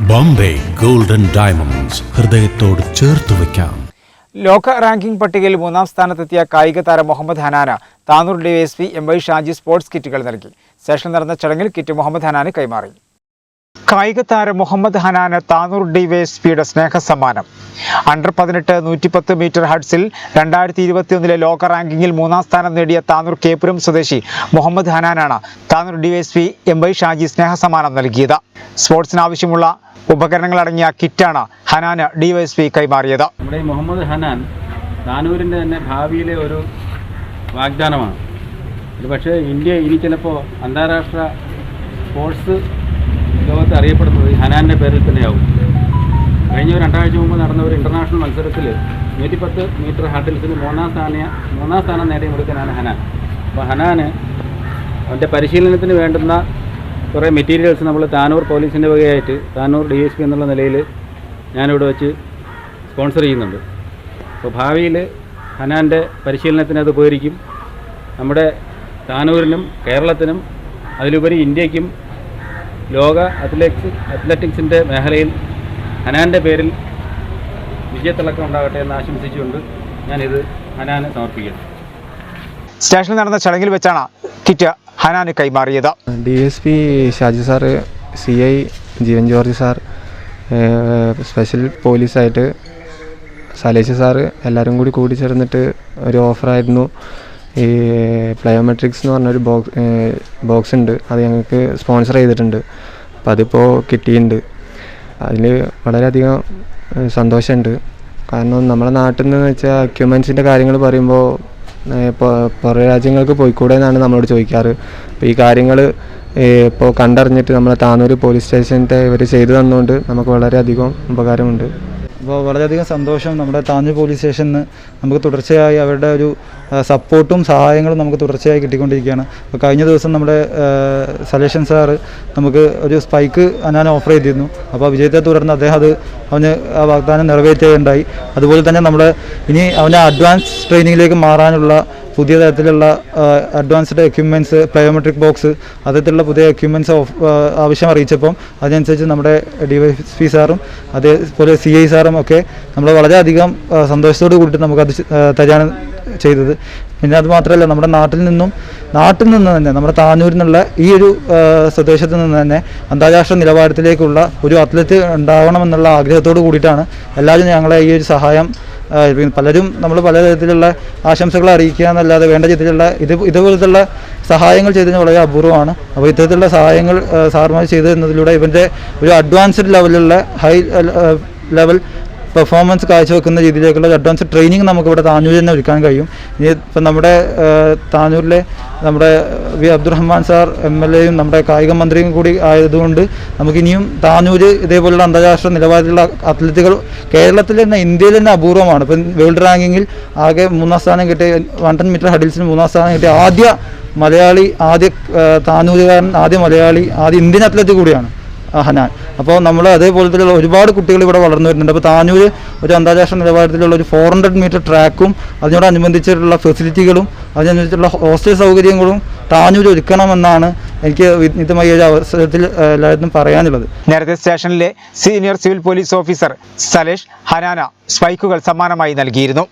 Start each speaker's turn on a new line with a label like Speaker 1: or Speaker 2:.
Speaker 1: Bombay golden diamonds ഹൃദയത്തോട് ചേർത്ത് വയ്ക്കാം.
Speaker 2: ലോക റാങ്കിംഗ് പട്ടികയിൽ 3ാം സ്ഥാനത്തെത്തിയ കായിക താരം മുഹമ്മദ് ഹനാന് Tanur DYSP MY Shaji sports കിറ്റുകൾ നൽകി. സ്റ്റേഷനിൽ നടന്ന ചടങ്ങിൽ കിറ്റ് മുഹമ്മദ് ഹനാന് കൈമാറി. കായിക താരം മുഹമ്മദ് ഹനാന് താനൂർ ഡിവൈഎസ്പിയുടെ സ്നേഹ സമ്മാനം. അണ്ടർ 18 110 മീറ്റർ ഹഡ്സിൽ 2021 ലോക റാങ്കിങ്ങിൽ 3ാം സ്ഥാനം നേടിയ താനൂർ കേപ്പുരം സ്വദേശി മുഹമ്മദ് ഹനാനാണ് താനൂർ ഡിവൈഎസ്പി MY ഷാജി സ്നേഹ സമ്മാനം നൽകിയത്. സ്പോർട്സിന് ആവശ്യമുള്ള ഉപകരണങ്ങളടങ്ങിയ കിറ്റാണ് ഹനാന് ഡിവൈഎസ്പി കൈമാറിയത്.
Speaker 3: നമ്മുടെ ഈ മുഹമ്മദ് ഹനാൻ താനൂരിൻ്റെ തന്നെ ഭാവിയിലെ ഒരു വാഗ്ദാനമാണ്. ഇത് പക്ഷേ ഇന്ത്യ ഇനി ചിലപ്പോൾ അന്താരാഷ്ട്ര സ്പോർട്സ് ലോകത്ത് അറിയപ്പെടുന്നത് ഹനാൻ്റെ പേരിൽ തന്നെയാവും. കഴിഞ്ഞ 2 ആഴ്ച മുമ്പ് നടന്ന ഒരു ഇൻ്റർനാഷണൽ മത്സരത്തിൽ 110 മീറ്റർ ഹഡിൽസിന് 3ാം സ്ഥാനം നേടിയ മുറുക്കനാണ് ഹനാൻ. അപ്പോൾ ഹനാന് അവൻ്റെ പരിശീലനത്തിന് വേണ്ടുന്ന കുറേ മെറ്റീരിയൽസ് നമ്മൾ താനൂർ പോലീസിൻ്റെ വകയായിട്ട് താനൂർ DSP എന്നുള്ള നിലയിൽ ഞാനിവിടെ വെച്ച് സ്പോൺസർ ചെയ്യുന്നുണ്ട്. അപ്പോൾ ഭാവിയിൽ ഹനാൻ്റെ പരിശീലനത്തിന് അത് ഉപകരിക്കും. നമ്മുടെ താനൂരിനും കേരളത്തിനും അതിലുപരി ഇന്ത്യക്കും ലോക അത്ലറ്റിക്സിൻ്റെ മേഖലയിൽ ഹനാൻ്റെ പേരിൽ വിജയത്തിളക്കം ഉണ്ടാകട്ടെ എന്ന് ആശംസിച്ചുകൊണ്ട് ഞാനിത് ഹനാന് സമർപ്പിക്കുന്നു.
Speaker 2: സ്റ്റേഷനിൽ നടന്ന ചടങ്ങിൽ വെച്ചാണ് കിറ്റ് ഹനാന് കൈമാറിയത്.
Speaker 4: DSP Shaji sir, CI Jeevan George sir, special പോലീസായിട്ട് സലേഷ് സാറ് എല്ലാവരും കൂടി ചേർന്നിട്ട് ഒരു ഓഫറായിരുന്നു. ഈ പ്ലയോമെട്രിക്സ് എന്ന് പറഞ്ഞൊരു ബോക്സ് ഉണ്ട്, അത് ഞങ്ങൾക്ക് സ്പോൺസർ ചെയ്തിട്ടുണ്ട്. അപ്പം അതിപ്പോൾ കിട്ടിയിട്ടുണ്ട്. അതിൽ വളരെയധികം സന്തോഷമുണ്ട്. കാരണം നമ്മുടെ നാട്ടിൽ നിന്ന് വെച്ചാൽ എക്യുപ്മെൻസിൻ്റെ കാര്യങ്ങൾ പറയുമ്പോൾ പുറം രാജ്യങ്ങൾക്ക് പോയിക്കൂടെ എന്നാണ് നമ്മളോട് ചോദിക്കാറ്. അപ്പോൾ ഈ കാര്യങ്ങൾ ഇപ്പോൾ കണ്ടറിഞ്ഞിട്ട് നമ്മളെ താനൂർ പോലീസ് സ്റ്റേഷൻ്റെ ഇവർ ചെയ്തു തന്നുകൊണ്ട് നമുക്ക് വളരെയധികം ഉപകാരമുണ്ട്.
Speaker 5: അപ്പോൾ വളരെയധികം സന്തോഷം. നമ്മുടെ താനൂർ പോലീസ് സ്റ്റേഷനിൽ നമുക്ക് തുടർച്ചയായി അവരുടെ ഒരു സപ്പോർട്ടും സഹായങ്ങളും നമുക്ക് തുടർച്ചയായി കിട്ടിക്കൊണ്ടിരിക്കുകയാണ്. അപ്പോൾ കഴിഞ്ഞ ദിവസം നമ്മുടെ സലേഷൻ സാറ് നമുക്ക് ഒരു സ്പൈക്ക് ഞാൻ ഓഫർ ചെയ്തിരുന്നു. അപ്പോൾ വിജയത്തെ തുടർന്ന് അദ്ദേഹം അവന് ആ വാഗ്ദാനം നിറവേറ്റുകയുണ്ടായി. അതുപോലെ തന്നെ നമ്മുടെ ഇനി അവനെ അഡ്വാൻസ് ട്രെയിനിങ്ങിലേക്ക് മാറാനുള്ള പുതിയ തരത്തിലുള്ള അഡ്വാൻസ്ഡ് എക്യുപ്മെൻറ്റ്സ്, പ്ലയോമെട്രിക് ബോക്സ്, അത്തരത്തിലുള്ള പുതിയ എക്യുപ്മെൻറ്റ്സ് ആവശ്യം അറിയിച്ചപ്പം അതിനനുസരിച്ച് നമ്മുടെ DYSP സാറും അതേപോലെ CI സാറും ഒക്കെ നമ്മൾ വളരെയധികം സന്തോഷത്തോട് കൂടിയിട്ട് നമുക്കത് തരാണ് ചെയ്തത്. പിന്നെ അതുമാത്രമല്ല, നമ്മുടെ നാട്ടിൽ നിന്ന് തന്നെ നമ്മുടെ താനൂരിൽ നിന്നുള്ള ഈ ഒരു സ്വദേശത്ത് നിന്ന് തന്നെ അന്താരാഷ്ട്ര നിലവാരത്തിലേക്കുള്ള ഒരു അത്ലറ്റ് ഉണ്ടാവണമെന്നുള്ള ആഗ്രഹത്തോട് കൂടിയിട്ടാണ് എല്ലാവരും ഞങ്ങളെ ഈ ഒരു സഹായം പലരും നമ്മൾ പല തരത്തിലുള്ള ആശംസകൾ അറിയിക്കുക എന്നല്ലാതെ വേണ്ട രീതിയിലുള്ള ഇതുപോലത്തുള്ള സഹായങ്ങൾ ചെയ്തതിന് വളരെ അപൂർവമാണ്. അപ്പോൾ ഇത്തരത്തിലുള്ള സഹായങ്ങൾ സാർമാർ ചെയ്തു തരുന്നതിലൂടെ ഇവൻ്റെ ഒരു അഡ്വാൻസ്ഡ് ലെവലിലുള്ള ഹൈ ലെവൽ പെർഫോമൻസ് കാഴ്ചവെക്കുന്ന രീതിയിലേക്കുള്ള അഡ്വാൻസ് ട്രെയിനിങ് നമുക്കിവിടെ താനൂരിൽ തന്നെ ഒരുക്കാൻ കഴിയും. ഇനി ഇപ്പം നമ്മുടെ താനൂരിലെ നമ്മുടെ V. അബ്ദുറഹ്മാൻ സാർ MLA യും നമ്മുടെ കായിക മന്ത്രിയും കൂടി ആയതുകൊണ്ട് നമുക്കിനിയും താനൂർ ഇതേപോലുള്ള അന്താരാഷ്ട്ര നിലവാരത്തിലുള്ള അത്ലറ്റുകൾ കേരളത്തിൽ തന്നെ ഇന്ത്യയിൽ തന്നെ അപൂർവമാണ്. ഇപ്പം വേൾഡ് റാങ്കിങ്ങിൽ ആകെ 3ാം സ്ഥാനം കിട്ടിയ 110 മീറ്റർ ഹഡിൽസിന് 3ാം സ്ഥാനം കിട്ടിയ ആദ്യ മലയാളി, ആദ്യ താനൂരുകാരൻ, ആദ്യ മലയാളി, ആദ്യ ഇന്ത്യൻ അത്ലറ്റ് കൂടിയാണ് ഹനാൻ. അപ്പോൾ നമ്മൾ അതേപോലത്തെയുള്ള ഒരുപാട് കുട്ടികൾ ഇവിടെ വളർന്നു വരുന്നുണ്ട്. അപ്പോൾ താനൂർ ഒരു അന്താരാഷ്ട്ര നിലവാരത്തിലുള്ള ഒരു 400 മീറ്റർ ട്രാക്കും അതിനോടനുബന്ധിച്ചിട്ടുള്ള ഫെസിലിറ്റികളും അതിനനുസരിച്ചുള്ള ഹോസ്റ്റൽ സൗകര്യങ്ങളും താനൂർ ഒരുക്കണമെന്നാണ് എനിക്ക് വിനീതമായ ഒരു അവസരത്തിൽ എല്ലാവരും പറയാനുള്ളത്.
Speaker 2: നേരത്തെ സ്റ്റേഷനിലെ senior civil police officer Salesh ഹനാന സ്പൈക്കുകൾ സമ്മാനമായി നൽകിയിരുന്നു.